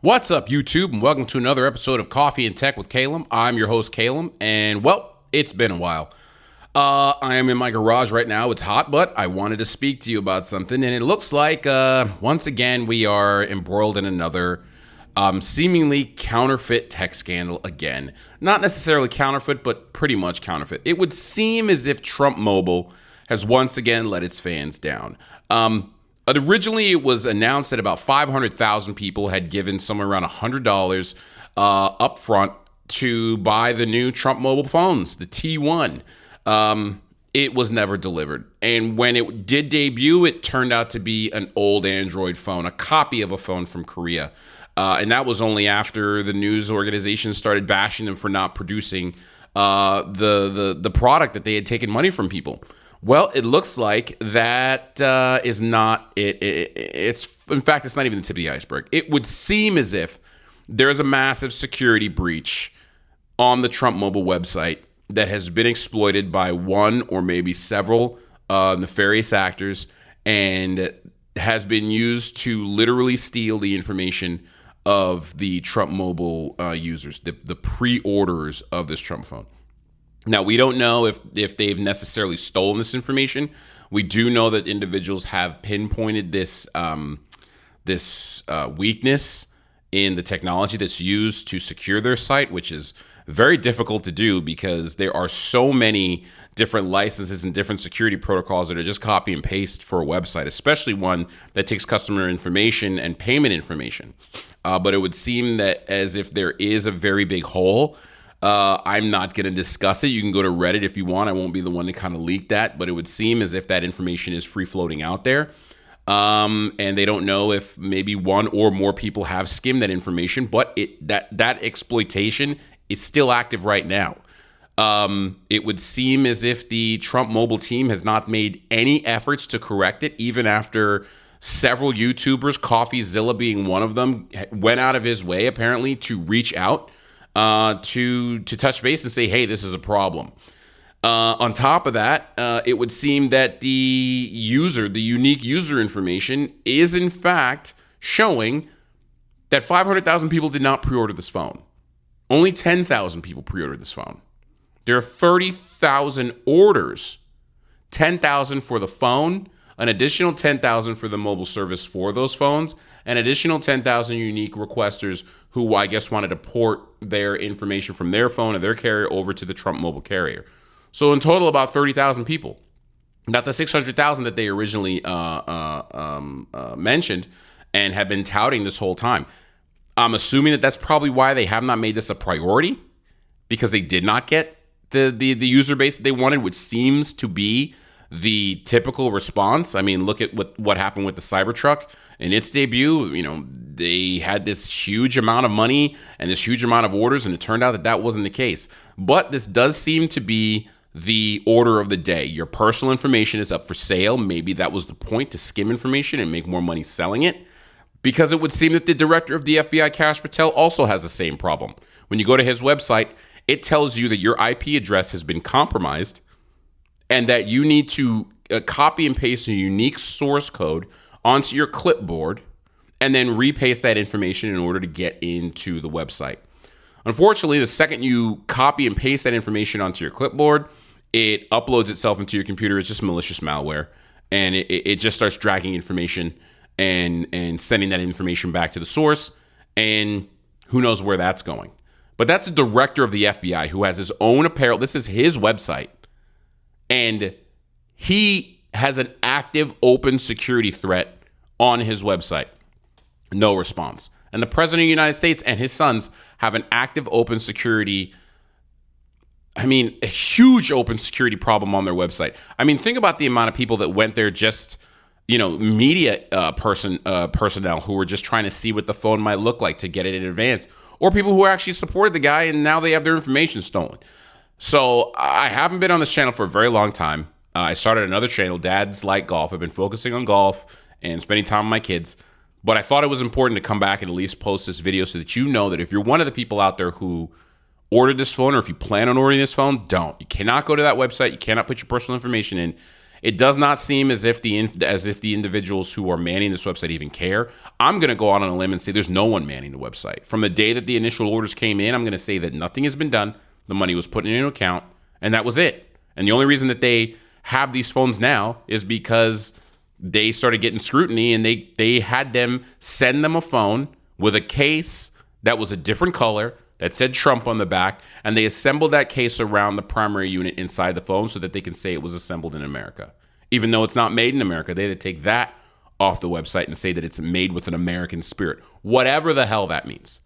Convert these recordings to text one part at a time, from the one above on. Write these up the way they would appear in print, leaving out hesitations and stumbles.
What's up, YouTube, and welcome to another episode of Coffee and Tech with Calum. I'm your host, Calum, and well, it's been a while. I am in my garage right now. It's hot, but I wanted to speak to you about something, and it looks like once again we are embroiled in another seemingly counterfeit tech scandal again. Not necessarily counterfeit, but pretty much counterfeit. It would seem as if Trump Mobile has once again let its fans down. Originally, it was announced that about 500,000 people had given somewhere around $100 up front to buy the new Trump mobile phones, the T1. It was never delivered. And when it did debut, it turned out to be an old Android phone, a copy of a phone from Korea. And that was only after the news organizations started bashing them for not producing the product that they had taken money from people. Well, it looks like that is not it. It's in fact, it's not even the tip of the iceberg. It would seem as if there's a massive security breach on the Trump Mobile website that has been exploited by one or maybe several nefarious actors and has been used to literally steal the information of the Trump Mobile users, the pre-orders of this Trump phone. Now, we don't know if they've necessarily stolen this information. We do know that individuals have pinpointed this weakness in the technology that's used to secure their site, which is very difficult to do because there are so many different licenses and different security protocols that are just copy and paste for a website, especially one that takes customer information and payment information. But it would seem that as if there is a very big hole. I'm not going to discuss it. You can go to Reddit if you want. I won't be the one to kind of leak that, but it would seem as if that information is free floating out there. And they don't know if maybe one or more people have skimmed that information, but that exploitation is still active right now. It would seem as if the Trump Mobile team has not made any efforts to correct it, even after several YouTubers, CoffeeZilla being one of them, went out of his way apparently to reach out to touch base and say, hey, this is a problem. On top of that, it would seem that the unique user information is in fact showing that 500,000 people did not pre-order this phone. Only 10,000 people pre-ordered this phone. There are 30,000 orders, 10,000 for the phone, an additional 10,000 for the mobile service for those phones, an additional 10,000 unique requesters who I guess wanted to port their information from their phone or their carrier over to the Trump Mobile carrier. So in total, about 30,000 people. Not the 600,000 that they originally mentioned and have been touting this whole time. I'm assuming that that's probably why they have not made this a priority, because they did not get the user base that they wanted, which seems to be the typical response. I mean, look at what happened with the Cybertruck. In its debut, they had this huge amount of money and this huge amount of orders, and it turned out that wasn't the case. But this does seem to be the order of the day. Your personal information is up for sale. Maybe that was the point, to skim information and make more money selling it. Because it would seem that the director of the FBI, Kash Patel, also has the same problem. When you go to his website, it tells you that your IP address has been compromised and that you need to copy and paste a unique source code onto your clipboard and then repaste that information in order to get into the website. Unfortunately, the second you copy and paste that information onto your clipboard, it uploads itself into your computer. It's just malicious malware, and it just starts dragging information and sending that information back to the source, and who knows where that's going. But that's the director of the FBI who has his own apparel. This is his website, and he has an active open security threat on his website. No response. And the president of the United States and his sons have an active open security, a huge open security problem on their website. Think about the amount of people that went there just, media personnel who were just trying to see what the phone might look like to get it in advance, or people who actually supported the guy and now they have their information stolen. So I haven't been on this channel for a very long time. I started another channel, Dads Like Golf. I've been focusing on golf and spending time with my kids. But I thought it was important to come back and at least post this video so that you know that if you're one of the people out there who ordered this phone, or if you plan on ordering this phone, don't. You cannot go to that website. You cannot put your personal information in. It does not seem as if the individuals who are manning this website even care. I'm going to go out on a limb and say there's no one manning the website. From the day that the initial orders came in, I'm going to say that nothing has been done. The money was put in an account, and that was it. And the only reason that they have these phones now is because they started getting scrutiny, and they had them send them a phone with a case that was a different color that said Trump on the back, and they assembled that case around the primary unit inside the phone so that they can say it was assembled in America. Even though it's not made in America, they had to take that off the website and say that it's made with an American spirit, whatever the hell that means.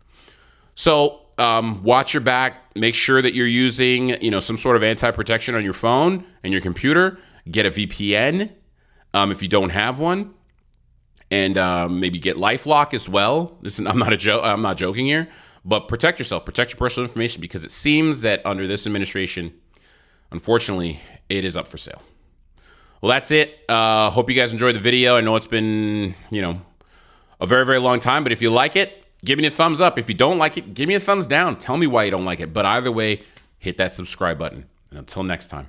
So watch your back. Make sure that you're using some sort of anti-protection on your phone and your computer. Get a VPN if you don't have one, and maybe get LifeLock as well. Listen, I'm not joking here. But protect yourself, protect your personal information, because it seems that under this administration, unfortunately, it is up for sale. Well, that's it. Hope you guys enjoyed the video. I know it's been, a very, very long time, but if you like it, give me a thumbs up. If you don't like it, give me a thumbs down. Tell me why you don't like it. But either way, hit that subscribe button. And until next time.